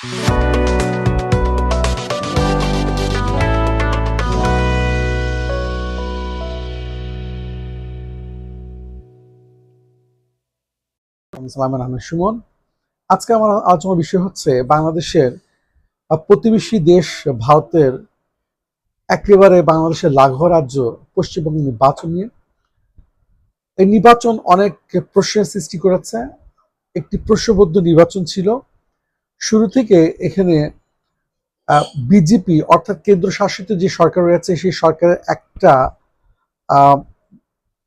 সুমন, আজকে আমার আলোচনার বিষয় হচ্ছে বাংলাদেশের প্রতিবেশী দেশ ভারতের একেবারে বাংলাদেশের লাগোয়া রাজ্য পশ্চিমবঙ্গ নির্বাচন নিয়ে। এই নির্বাচন অনেক প্রশ্নের সৃষ্টি করেছে। একটি প্রশ্নবদ্ধ নির্বাচন ছিল। শুরু থেকে এখানে বিজেপি অর্থাৎ কেন্দ্রশাসিত যে সরকার রয়েছে সেই সরকারের একটা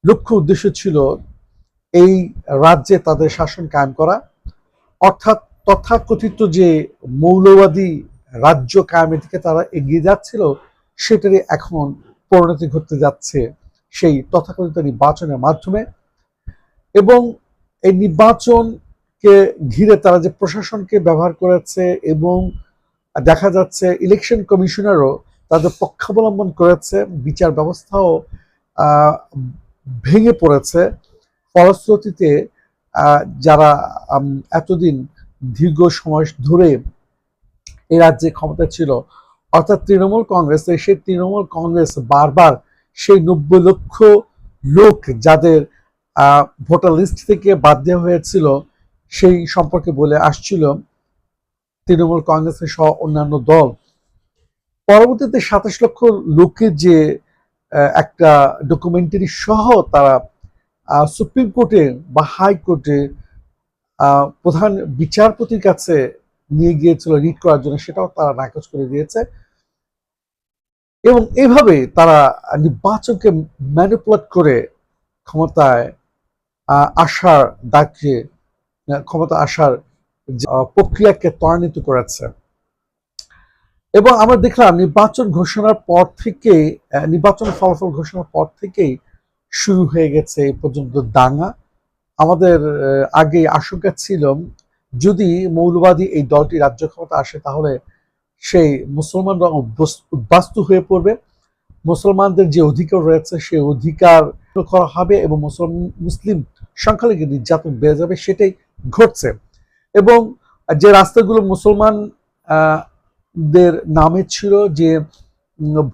লক্ষ্য উদ্দেশ্য ছিল এই রাজ্যে তাদের শাসন কায়েম করা, অর্থাৎ তথাকথিত যে মৌলবাদী রাজ্য কায়েমের দিকে তারা এগিয়ে যাচ্ছিল, সেটারই এখন পরিণতি ঘটতে যাচ্ছে সেই তথাকথিত নির্বাচনের মাধ্যমে। এবং এই নির্বাচনকে ঘিরে তারা যে প্রশাসনকে ব্যবহার করেছে এবং দেখা যাচ্ছে ইলেকশন কমিশনারও তাদের পক্ষাবলম্বন করেছে, বিচার ব্যবস্থাও ভেঙে পড়েছে। ফলশ্রুতিতে যারা এতদিন দীর্ঘ সময় ধরে এই রাজ্যে ক্ষমতা ছিল অর্থাৎ তৃণমূল কংগ্রেস, সেই তৃণমূল কংগ্রেস বারবার সেই 90 লক্ষ লোক যাদের ভোটার লিস্ট থেকে বাদ দেওয়া হয়েছিল সেই সম্পর্কে বলে আসছিল তৃণমূল কংগ্রেসের সহ অন্যান্য দল। পরবর্তীতে 27 লক্ষ লোকের যে একটা ডকুমেন্টারি সহ তারা সুপ্রিম কোর্টে বা হাইকোর্টে প্রধান বিচারপতির কাছে নিয়ে গিয়েছিল রিট করার জন্য, সেটাও তারা নাকচ করে দিয়েছে। এবং এভাবে তারা নির্বাচনকে ম্যানিপুলেট করে ক্ষমতায় আসার ডাকে, ক্ষমতা আসার প্রক্রিয়াকে ত্বরান্বিত করেছে। এবং আমরা দেখলাম নির্বাচন ঘোষণার পর থেকে, নির্বাচনের ফলাফল ঘোষণার পর থেকেই শুরু হয়ে গেছে এই পর্যন্ত দাঙ্গা। আমাদের আগে আশঙ্কা ছিল যদি মৌলবাদী এই দলটি রাজ্য ক্ষমতা আসে তাহলে সেই মুসলমানরা উদ্বাস্তু হয়ে পড়বে, মুসলমানদের যে অধিকার রয়েছে সেই অধিকার করা হবে এবং মুসলিম সংখ্যালঘু নির্যাতন বেড়ে যাবে। সেটাই ঘটছে। এবং যে রাস্তাগুলো মুসলমানদের নামে ছিল, যে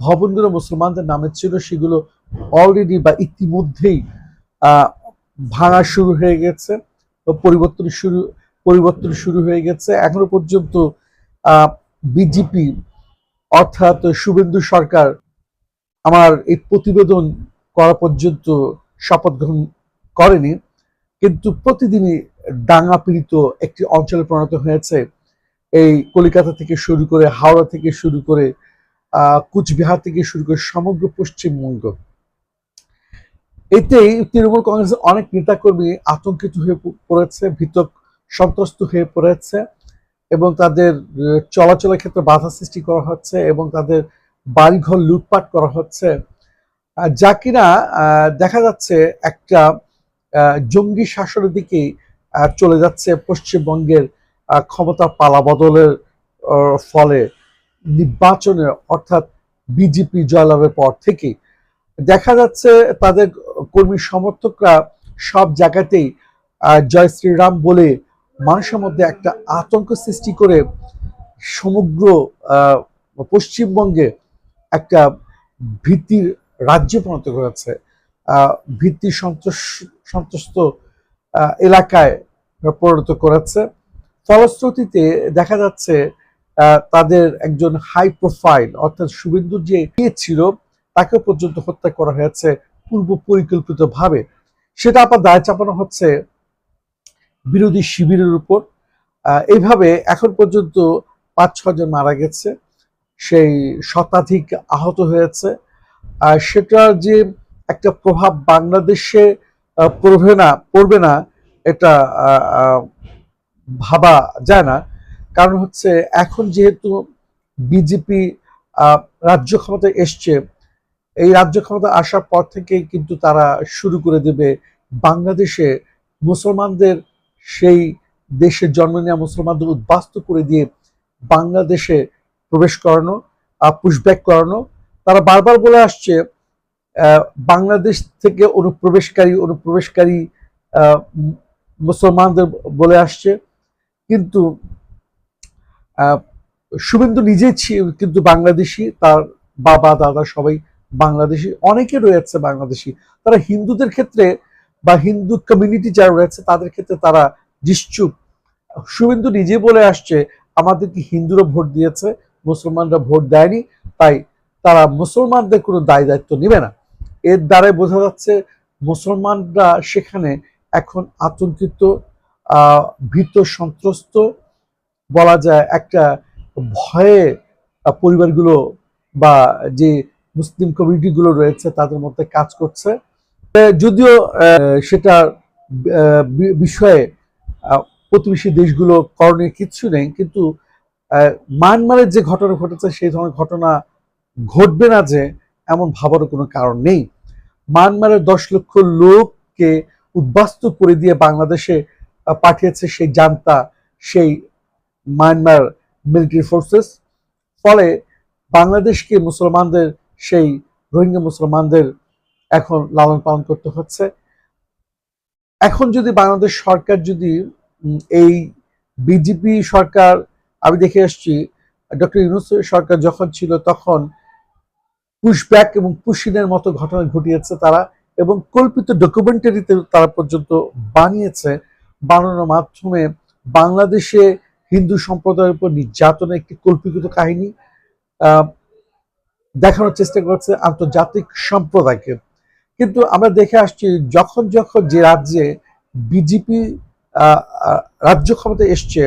ভবনগুলো মুসলমানদের নামে ছিল, সেগুলো অলরেডি বা ইতিমধ্যেই ভাঙা শুরু হয়ে গেছে, পরিবর্তন শুরু হয়ে গেছে। এখনো পর্যন্ত বিজেপি অর্থাৎ শুভেন্দু সরকার আমার এই প্রতিবেদন করা পর্যন্ত শপথ গ্রহণ করেনি, কিন্তু প্রতিদিনই দাঙ্গা পীড়িত একটি অঞ্চলে পরিণত হয়েছে এই কলকাতা থেকে শুরু করে, হাওড়া থেকে শুরু করে, কুচবিহার থেকে শুরু করে সমগ্র পশ্চিমবঙ্গ। এতেই তৃণমূল কংগ্রেসের অনেক নেতাকর্মী আতঙ্কিত হয়ে পড়েছে, ভীত সন্ত্রস্ত হয়ে পড়েছে এবং তাদের চলাচলের ক্ষেত্রে বাধা সৃষ্টি করা হচ্ছে এবং তাদের বাড়িঘর লুটপাট করা হচ্ছে, যা কিনা দেখা যাচ্ছে একটা জঙ্গি শাসনের দিকে চলে যাচ্ছে পশ্চিমবঙ্গের ক্ষমতা পালা বদলের ফলে নির্বাচনে, অর্থাৎ বিজেপি জয়লাভের পর থেকেই দেখা যাচ্ছে তাদের কর্মী সমর্থকরা সব জায়গাতেই জয় শ্রীরাম বলে মানুষের মধ্যে একটা আতঙ্ক সৃষ্টি করে সমগ্র পশ্চিমবঙ্গে একটা ভীতির রাজ্যে পরিণত করেছে, ভীতি সন্ত্রস্ত এলাকায় পরিণত করেছে। ফলশ্রুতিতে দেখা যাচ্ছে তাদের একজন হাই প্রোফাইল অর্থাৎ শুভেন্দু যে ছিল তাকে পর্যন্ত হত্যা করা হয়েছে পূর্ব পরিকল্পিত ভাবে। সেটা আবার দায় চাপানো হচ্ছে বিরোধী শিবিরের উপর। এইভাবে এখন পর্যন্ত 5-6 জন মারা গেছে, সেই শতাধিক আহত হয়েছে। সেটার যে একটা প্রভাব বাংলাদেশে পড়বে না এটা ভাবা যায় না। কারণ হচ্ছে এখন যেহেতু বিজেপি রাজ্য ক্ষমতায় এসছে, এই রাজ্য ক্ষমতা আসার পর থেকে কিন্তু তারা শুরু করে দেবে বাংলাদেশে মুসলমানদের, সেই দেশে জন্ম নেওয়া মুসলমানদের উদ্বাস্তু করে দিয়ে বাংলাদেশে প্রবেশ করানো, পুশব্যাক করানো। তারা বারবার বলে আসছে বাংলাদেশ থেকে অনুপ্রবেশকারী মুসলমানদের বলে আসছে, কিন্তু আহ, শুভেন্দু নিজেই কিন্তু বাংলাদেশি, তার বাবা দাদা সবাই বাংলাদেশি, অনেকে রয়েছে বাংলাদেশি, তারা হিন্দুদের ক্ষেত্রে বা হিন্দু কমিউনিটি যারা রয়েছে তাদের ক্ষেত্রে তারা নিশ্চুপ। শুভেন্দু নিজে বলে আসছে আমাদেরকে হিন্দুরা ভোট দিয়েছে, মুসলমানরা ভোট দেয়নি, তাই তারা মুসলমানদের কোনো দায় দায়িত্ব নেবে না। এর দ্বারাই বোঝা যাচ্ছে মুসলমানরা সেখানে এখন আতঙ্কিত, ভীত সন্ত্রস্ত, বলা যায় একটা ভয়ে পরিবারগুলো বা যে মুসলিম কমিউনিটিগুলো রয়েছে তাদের মধ্যে কাজ করছে। যদিও সেটা বিষয়ে প্রতিবেশী দেশগুলো করণীয় কিচ্ছু নেই, কিন্তু মায়ানমারের যে ঘটনা ঘটেছে সেই ধরনের ঘটনা ঘটবে না যে এমন ভাবারও কোনো কারণ নেই। মায়ানমারের 10 লক্ষ লোককে উদ্বাস্তু করে দিয়ে বাংলাদেশে পাঠিয়েছে সেই জান্তা, সেই মায়ানমার মিলিটারি ফোর্সেস। ফলে বাংলাদেশকে মুসলমানদের, সেই রোহিঙ্গা মুসলমানদের এখন লালন পালন করতে হচ্ছে। এখন যদি বাংলাদেশ সরকার যদি এই বিজেপি সরকার, আমি দেখে আসছি ডক্টর ইউনূস সরকার যখন ছিল তখন পুশব্যাক এবং পুশিনের মতো ঘটনা ঘটিয়েছে তারা, এবং কল্পিত ডকুমেন্টারিতে তারা পর্যন্ত বানিয়েছে, বানানোর মাধ্যমে বাংলাদেশে হিন্দু সম্প্রদায়ের উপর নির্যাতনের একটি কল্পিত কাহিনী দেখানোর চেষ্টা করছে আন্তর্জাতিক সম্প্রদায়কে। কিন্তু আমরা দেখে আসছি যখন যখন যে রাজ্যে বিজেপি রাজ্য ক্ষমতায় এসছে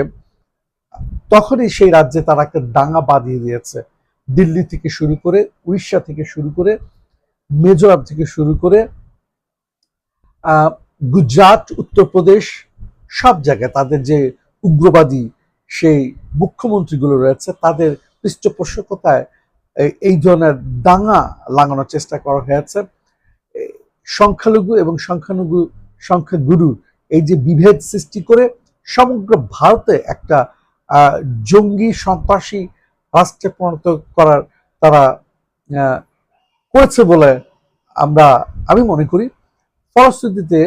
তখনই সেই রাজ্যে তারা একটা দাঙ্গা বাঁধিয়ে দিয়েছে। দিল্লি থেকে শুরু করে, উড়িষ্যা থেকে শুরু করে, মিজোরাম থেকে শুরু করে গুজরাট, উত্তরপ্রদেশ, সব জায়গায় তাদের যে উগ্রবাদী সেই মুখ্যমন্ত্রীগুলো রয়েছে তাদের পৃষ্ঠপোষকতায় এই ধরনের দাঙ্গা লাগানোর চেষ্টা করা হয়েছে। সংখ্যালঘু এবং সংখ্যাগুরু এই যে বিভেদ সৃষ্টি করে সমগ্র ভারতে একটা জঙ্গি সন্ত্রাসী রাষ্ট্রে পরিণত করার তারা করেছে বলে আমি মনে করি। ফলশ্রুতিতে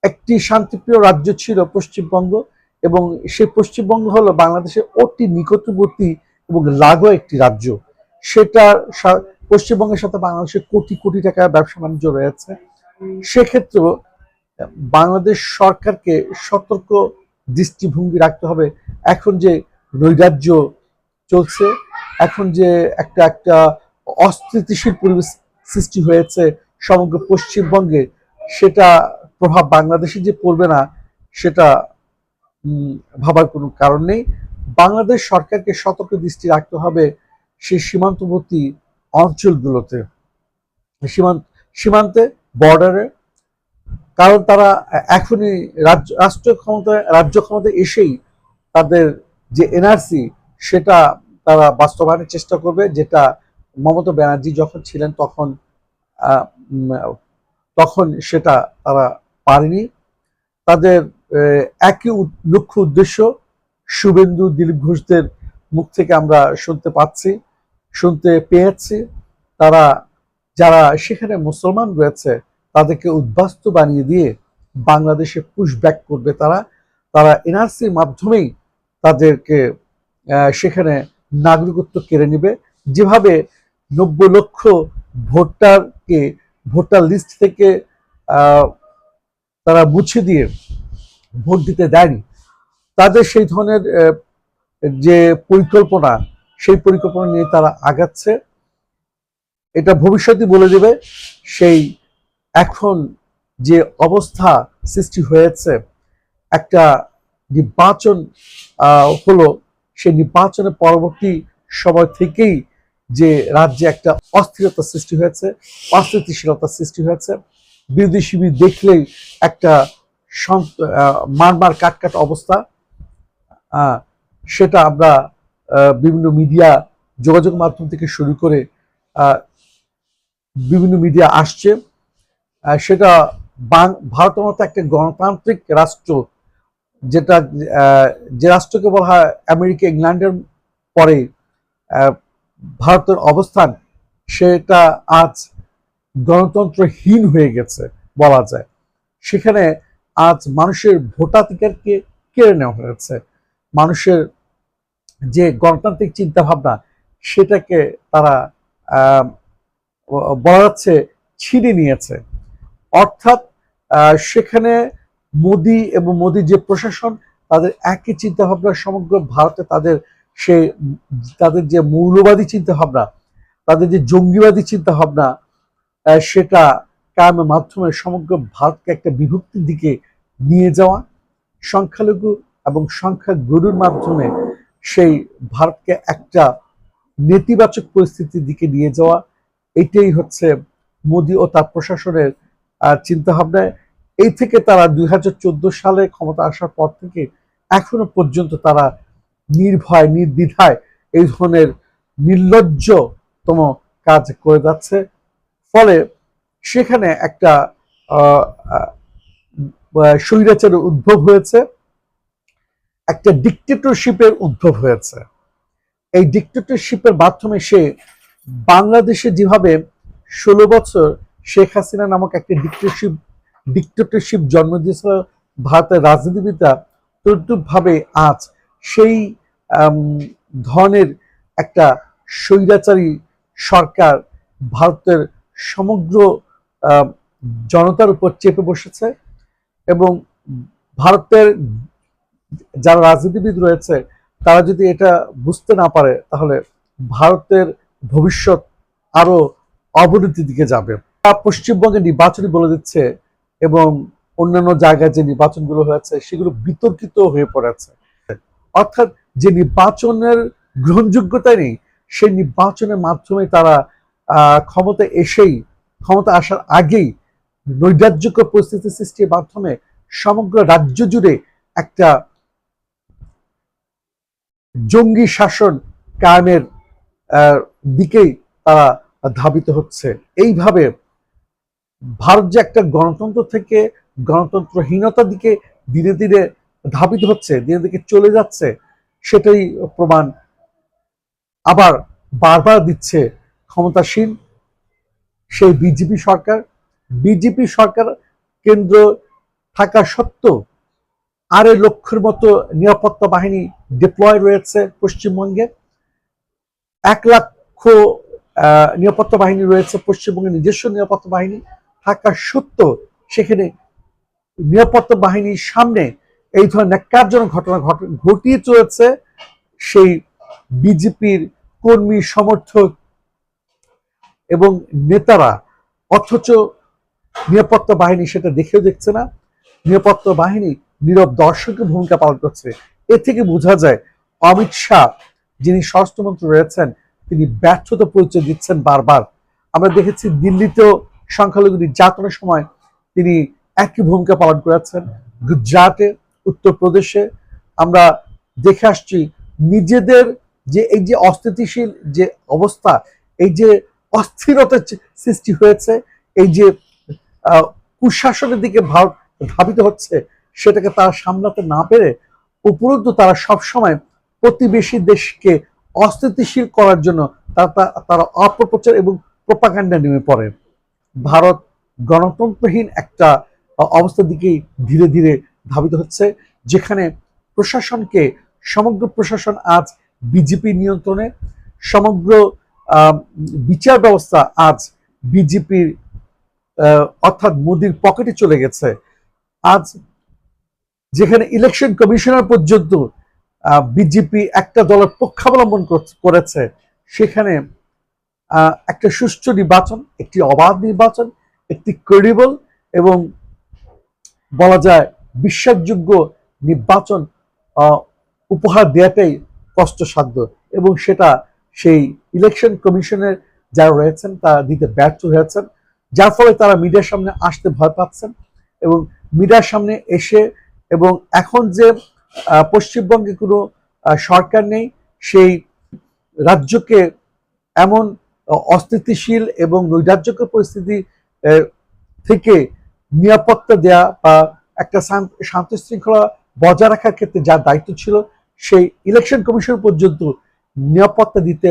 একটি শান্তিপ্রিয় রাজ্য ছিল পশ্চিমবঙ্গ, এবং সেই পশ্চিমবঙ্গ হলো বাংলাদেশের অতি নিকটবর্তী এবং লাগোয়া একটি রাজ্য। সেটা পশ্চিমবঙ্গের সাথে বাংলাদেশের কোটি কোটি টাকার ব্যবসা বাণিজ্য রয়েছে। সেক্ষেত্রেও বাংলাদেশ সরকারকে সতর্ক দৃষ্টিভঙ্গি রাখতে হবে। এখন যে নৈরাজ্য চলছে, এখন যে একটা অস্থিতিশীল পরিবেশ সৃষ্টি হয়েছে সমগ্র পশ্চিমবঙ্গে, সেটা প্রভাব বাংলাদেশে যে পড়বে না সেটা ভাবার কোনো কারণ নেই। বাংলাদেশ সরকারকে সতর্ক দৃষ্টি রাখতে হবে সেই সীমান্তবর্তী অঞ্চলগুলোতে, সীমান্তে, বর্ডারে, কারণ তারা এখনই রাজ্য ক্ষমতায় এসেই তাদের যে এনআরসি সেটা তারা বাস্তবায়নের চেষ্টা করবে, যেটা মমতা ব্যানার্জি যখন ছিলেন তখন সেটা তারা পারেনি। তাদের একই লক্ষ্য উদ্দেশ্য শুভেন্দু, দিলীপ ঘোষদের মুখ থেকে আমরা শুনতে পেয়েছি। তারা যারা সেখানে মুসলমান রয়েছে তাদেরকে উদ্বাস্তু বানিয়ে দিয়ে বাংলাদেশে পুশব্যাক করবে। তারা এনআরসির মাধ্যমেই তাদেরকে সেখানে নাগরিকত্ব কেড়ে নেবে। যেভাবে 90 লক্ষ ভোটার লিস্ট থেকে তারা মুছে দিয়ে ভোট দিতে দেয়নি, তাদের সেই ধরনের যে পরিকল্পনা, সেই পরিকল্পনা নিয়ে তারা আগাচ্ছে। এটা ভবিষ্যতে বলে দেবে সেই এখন যে অবস্থা সৃষ্টি হয়েছে, একটা নির্বাচন হলো, সেই নির্বাচনের পরবর্তী সময় থেকেই যে রাজ্যে একটা অস্থিরতা সৃষ্টি হয়েছে, অস্থিতিশীলতা সৃষ্টি হয়েছে। বিরোধী শিবির দেখলেই একটা মারমার কাটকাট অবস্থা, সেটা আমরা বিভিন্ন মিডিয়া, যোগাযোগ মাধ্যম থেকে শুরু করে বিভিন্ন মিডিয়া আসছে। সেটা ভারতের মতো একটা গণতান্ত্রিক রাষ্ট্র, যে রাষ্ট্রকে বলা হয় আমেরিকা, ইংল্যান্ডের পরে ভারতের অবস্থান, সেটা আজ গণতন্ত্রহীন হয়ে গেছে বলা যায়। সেখানে আজ মানুষের ভোটাধিকারকে কেড়ে নেওয়া হয়েছে, মানুষের যে গণতান্ত্রিক চিন্তা ভাবনা সেটাকে তারা আহ, বলা যাচ্ছে ছিনে নিয়েছে। অর্থাৎ সেখানে মোদি এবং মোদির যে প্রশাসন তাদের একই চিন্তা ভাবনা সমগ্র ভারতে, সেই তাদের যে মৌলবাদী চিন্তা ভাবনা, তাদের যে জঙ্গিবাদী চিন্তা ভাবনা, সেটা কায়েমের মাধ্যমে সমগ্র ভারতকে একটা বিভক্তির দিকে নিয়ে যাওয়া, সংখ্যালঘু এবং সংখ্যাগুরুর মাধ্যমে সেই ভারতকে একটা নেতিবাচক পরিস্থিতির দিকে নিয়ে যাওয়া, এটাই হচ্ছে মোদি ও তার প্রশাসনের চিন্তা ভাবনায়। এই থেকে তারা 2014 সালে ক্ষমতা আসার পর থেকে এখনো পর্যন্ত তারা নির্ভয় নির্দ্বিধায় এই ধরনের নির্লজ্জতম কাজ করে যাচ্ছে। ফলে সেখানে একটা স্বৈরাচারের উদ্ভব হয়েছে, একটা ডিক্টেটরশিপের উদ্ভব হয়েছে। এই ডিক্টেটরশিপের মাধ্যমে সে বাংলাদেশে যেভাবে 16 বছর শেখ হাসিনা নামক একটা ডিক্টেটরশিপ জন্ম দিয়েছিল ভারতের রাজনীতিবিদরা, তদ্রুপভাবে আজ সেই ধরনের একটা স্বৈরাচারী সরকার ভারতের সমগ্র জনতার উপর চেপে বসেছে। এবং ভারতের যারা রাজনীতিবিদ রয়েছে তারা যদি এটা বুঝতে না পারে তাহলে ভারতের ভবিষ্যৎ আরো অবনতির দিকে যাবে। পশ্চিমবঙ্গে নির্বাচনই বলে দিচ্ছে এবং অন্যান্য জায়গায় যে নির্বাচনগুলো হয়েছে সেগুলো বিতর্কিত হয়ে পড়েছে। অর্থাৎ যে নির্বাচনের গ্রহণযোগ্যতা নেই, সেই নির্বাচনের মাধ্যমে তারা ক্ষমতা আসার আগেই নৈরাজ্যকর পরিস্থিতি সৃষ্টির মাধ্যমে সমগ্র রাজ্য জুড়ে একটা জঙ্গি শাসন কায়েমের দিকেই তারা ধাবিত হচ্ছে। এইভাবে ভারত যে একটা গণতন্ত্র থেকে গণতন্ত্রহীনতার দিকে ধীরে ধীরে ধাবিত হচ্ছে, ধীরে ধীরে চলে যাচ্ছে, সেটাই প্রমাণ আবার বারবার দিচ্ছে ক্ষমতাসীন সেই বিজেপি সরকার কেন্দ্র থাকা সত্ত্বেও 2.5 লক্ষের মতো নিরাপত্তা বাহিনী ডিপ্লয় রয়েছে পশ্চিমবঙ্গে। 1 লক্ষ নিরাপত্তা বাহিনী রয়েছে পশ্চিমবঙ্গের নিজস্ব নিরাপত্তা বাহিনী থাকা সত্ত্বেও সেখানে নিরাপত্তা বাহিনীর সামনে এই ধরনের ন্যাক্কারজনক ঘটনা ঘটিয়ে চলেছে সেই বিজেপির কর্মী সমর্থক এবং নেতারা। অথচ নিরাপত্তা বাহিনী সেটা দেখেও দেখছে না, নিরাপত্তা বাহিনী নীরব দর্শকের ভূমিকা পালন করছে। এ থেকে বোঝা যায় অমিত শাহ যিনি স্বরাষ্ট্রমন্ত্রী রয়েছেন তিনি ব্যর্থতা পরিচয় দিচ্ছেন বারবার। আমরা দেখেছি দিল্লিতেও সংখ্যালঘু নির্যাতনের সময় তিনি একই ভূমিকা পালন করেছেন, গুজরাটে, উত্তরপ্রদেশে আমরা দেখে আসছি। নিজেদের যে এই যে অস্থিতিশীল যে অবস্থা, এই যে অস্থিরতার সৃষ্টি হয়েছে, এই যে কুশাসনের দিকে ভারত ধাবিত হচ্ছে, সেটাকে তারা সামলাতে না পেরে উপরন্তু তারা সবসময় প্রতিবেশী দেশকে অস্থিতিশীল করার জন্য তারা অপপ্রচার এবং প্রোপাগান্ডা নেমে পড়ে। ভারত গণতন্ত্রহীন একটা অবস্থার দিকে ধীরে ধীরে ধাবিত হচ্ছে, যেখানে সমগ্র প্রশাসন আজ বিজেপি নিয়ন্ত্রণে, সমগ্র বিচার ব্যবস্থা আজ বিজেপির অর্থাৎ মোদির পকেটে চলে গেছে। আজ যেখানে ইলেকশন কমিশনার পর্যন্ত বিজেপি একটা দলের পক্ষাবলম্বন করেছে, সেখানে একটা সুষ্ঠু নির্বাচন, একটি অবাধ নির্বাচন, একটি ক্রেডিবল এবং বলা যায় বিশ্বাসযোগ্য নির্বাচন উপহার দেওয়াটাই কষ্টসাধ্য এবং সেটা সেই ইলেকশন কমিশনের যারা রয়েছেন তারা দিতে ব্যর্থ হয়েছেন, যার ফলে তারা মিডিয়ার সামনে আসতে ভয় পাচ্ছেন। এবং মিডিয়ার সামনে এসে এবং এখন যে পশ্চিমবঙ্গে কোনো সরকার নেই, সেই রাজ্যকে এমন অস্থিতিশীল এবং নৈরাজ্যকর পরিস্থিতি থেকে নিরাপত্তা দেয়া বা একটা শান্তি শৃঙ্খলা বজায় রাখার ক্ষেত্রে যার দায়িত্ব ছিল, সেই ইলেকশন কমিশন পর্যন্ত নিরাপত্তা দিতে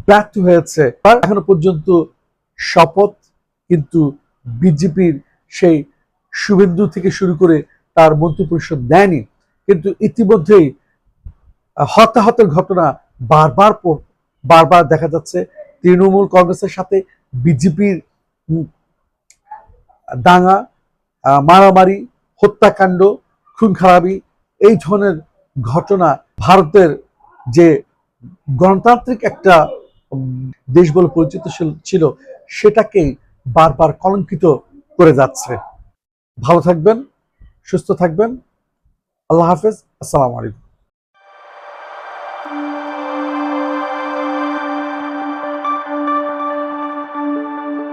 ব্যর্থ হয়েছে। আর এখনো পর্যন্ত শপথ কিন্তু বিজেপির সেই শুভেন্দু থেকে শুরু করে তার মন্ত্রিপরিষদ দেয়নি। কিন্তু ইতিমধ্যেই হতাহতের ঘটনা বারবার বারবার দেখা যাচ্ছে। তৃণমূল কংগ্রেসের সাথে বিজেপির দাঙ্গা, মারামারি, হত্যাকাণ্ড, খুন খারাপি, এই ধরনের ঘটনা ভারতের যে গণতান্ত্রিক একটা দেশ বলে পরিচিত ছিল সেটাকেই বারবার কলঙ্কিত করে যাচ্ছে। ভালো থাকবেন, সুস্থ থাকবেন। আল্লাহ হাফেজ। আসসালামু আলাইকুম।